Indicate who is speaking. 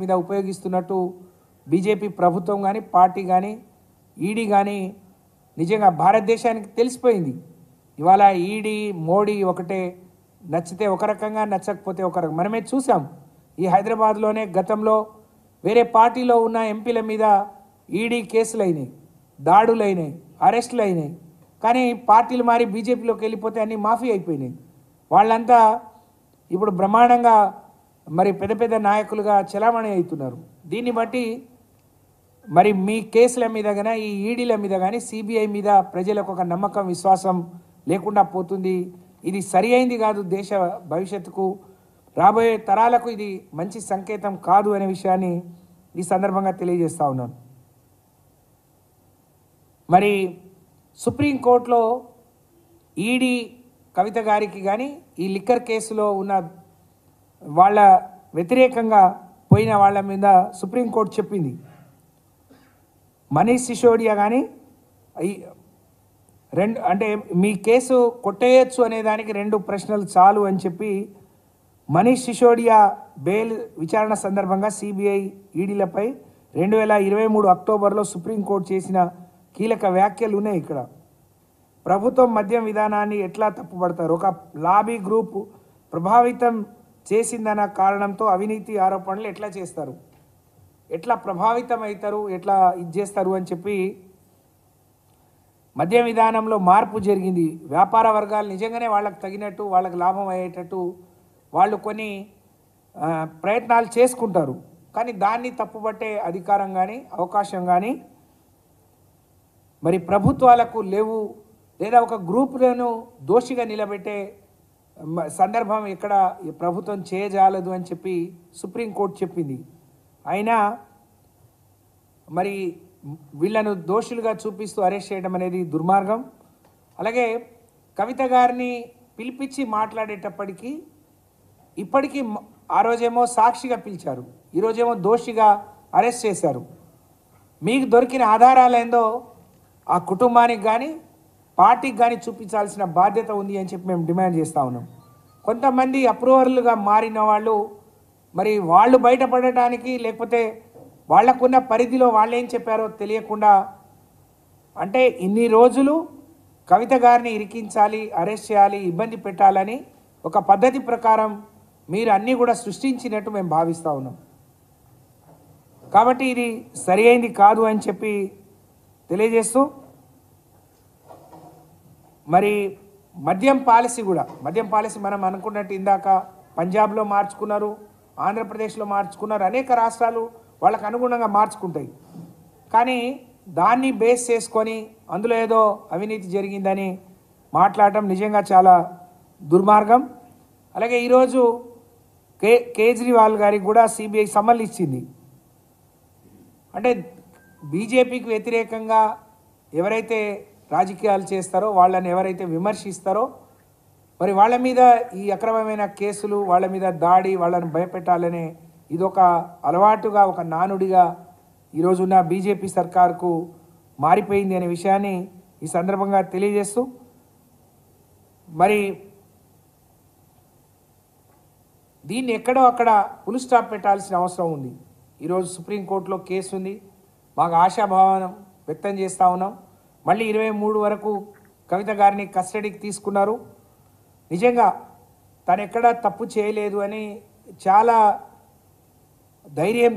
Speaker 1: మీద ఉపయోగిస్తున్నట్టు బీజేపీ ప్రభుత్వం కానీ పార్టీ కానీ ఈడీ కానీ నిజంగా భారతదేశానికి తెలిసిపోయింది. ఇవాళ ఈడీ మోడీ ఒకటే, నచ్చితే ఒక రకంగా నచ్చకపోతే ఒక రకంగా. మనమే చూసాం ఈ హైదరాబాద్లోనే గతంలో వేరే పార్టీలో ఉన్న ఎంపీల మీద ఈడీ కేసులు అయినాయి, దాడులు అయినాయి, అరెస్టులు అయినాయి. కానీ పార్టీలు మారి బీజేపీలోకి వెళ్ళిపోతే అన్నీ మాఫీ అయిపోయినాయి. వాళ్ళంతా ఇప్పుడు బ్రహ్మాండంగా మరి పెద్ద పెద్ద నాయకులుగా చలామణి అవుతున్నారు. దీన్ని బట్టి మరి మీ కేసుల మీద కానీ ఈ ఈడీల మీద కానీ సిబిఐ మీద ప్రజలకు ఒక నమ్మకం విశ్వాసం లేకుండా పోతుంది. ఇది సరి అయింది కాదు, దేశ భవిష్యత్తుకు రాబోయే తరాలకు ఇది మంచి సంకేతం కాదు అనే విషయాన్ని ఈ సందర్భంగా తెలియజేస్తా ఉన్నాను. మరి సుప్రీంకోర్టులో ఈడీ కవిత గారికి కానీ ఈ లిక్కర్ కేసులో ఉన్న వాళ్ళ వ్యతిరేకంగా పోయిన వాళ్ళ మీద సుప్రీంకోర్టు చెప్పింది, మనీష్ సిసోడియా కానీ అంటే మీ కేసు కొట్టేయచ్చు అనే దానికి 2 ప్రశ్నలు చాలు అని చెప్పి మనీష్ సిసోడియా బెయిల్ విచారణ సందర్భంగా సిబిఐ ఈడీలపై 2023 అక్టోబర్లో సుప్రీంకోర్టు చేసిన కీలక వ్యాఖ్యలు ఉన్నాయి. ఇక్కడ ప్రభుత్వం మద్యం విధానాన్ని ఎట్లా తప్పుపడతారు, ఒక లాబీ గ్రూప్ ప్రభావితం చేసిందన్న కారణంతో అవినీతి ఆరోపణలు ఎట్లా చేస్తారు, ఎట్లా ప్రభావితం అవుతారు, ఎట్లా ఇది చేస్తారు అని చెప్పి మద్య విధానంలో మార్పు జరిగింది. వ్యాపార వర్గాలు నిజంగానే వాళ్ళకు తగినట్టు వాళ్ళకు లాభం అయ్యేటట్టు వాళ్ళు కొన్ని ప్రయత్నాలు చేసుకుంటారు. కానీ దాన్ని తప్పుపట్టే అధికారం కానీ అవకాశం కానీ మరి ప్రభుత్వాలకు లేవు, లేదా ఒక గ్రూపులను దోషిగా నిలబెట్టే సందర్భం ఎక్కడ ప్రభుత్వం చేయజాలదు అని చెప్పి సుప్రీంకోర్టు చెప్పింది. అయినా మరి వీళ్ళను దోషులుగా చూపిస్తూ అరెస్ట్ చేయడం అనేది దుర్మార్గం. అలాగే కవిత గారిని పిలిపించి మాట్లాడేటప్పటికీ ఇప్పటికీ ఆ రోజేమో సాక్షిగా పిలిచారు, ఈరోజేమో దోషిగా అరెస్ట్ చేశారు. మీకు దొరికిన ఆధారాలు ఏందో ఆ కుటుంబానికి కానీ పార్టీకి కానీ చూపించాల్సిన బాధ్యత ఉంది అని చెప్పి మేము డిమాండ్ చేస్తూ ఉన్నాం. కొంతమంది అప్రూవర్లుగా మారిన వాళ్ళు మరి వాళ్ళు బయటపడటానికి లేకపోతే వాళ్ళకున్న పరిధిలో వాళ్ళు ఏం చెప్పారో తెలియకుండా, అంటే ఇన్ని రోజులు కవిత గారిని ఇరికించాలి, అరెస్ట్ చేయాలి, ఇబ్బంది పెట్టాలని ఒక పద్ధతి ప్రకారం మీరు అన్నీ కూడా సృష్టించినట్టు మేము భావిస్తూ ఉన్నాం. కాబట్టి ఇది సరి అయింది కాదు అని చెప్పి తెలియజేస్తూ, మరి మద్యం పాలసీ మనం అనుకున్నట్టు ఇందాక పంజాబ్లో మార్చుకున్నారు, ఆంధ్రప్రదేశ్లో మార్చుకున్నారు, అనేక రాష్ట్రాలు వాళ్ళకు అనుగుణంగా మార్చుకుంటాయి. కానీ దాన్ని బేస్ చేసుకొని అందులో ఏదో అవినీతి జరిగిందని మాట్లాడటం నిజంగా చాలా దుర్మార్గం. అలాగే ఈరోజు కేజ్రీవాల్ గారికి కూడా సిబిఐ సమన్లు ఇచ్చింది. అంటే బీజేపీకి వ్యతిరేకంగా ఎవరైతే రాజకీయాలు చేస్తారో, వాళ్ళని ఎవరైతే విమర్శిస్తారో మరి వాళ్ళ మీద ఈ అక్రమమైన కేసులు, వాళ్ళ మీద దాడి, వాళ్ళని భయపెట్టాలనే ఇదొక అలవాటుగా, ఒక నానుడిగా ఈరోజున్న బీజేపీ సర్కార్కు మారిపోయింది అనే విషయాన్ని ఈ సందర్భంగా తెలియజేస్తూ, మరి దీన్ని ఎక్కడో అక్కడ ఫుల్ స్టాప్ పెట్టాల్సిన అవసరం ఉంది. ఈరోజు సుప్రీంకోర్టులో కేసు ఉంది, మాకు ఆశాభావం వ్యక్తం చేస్తూ ఉన్నాం. మళ్ళీ 23 వరకు కవిత గారిని కస్టడీకి తీసుకున్నారు. నిజంగా తను ఎక్కడా తప్పు చేయలేదు అని చాలా ధైర్యం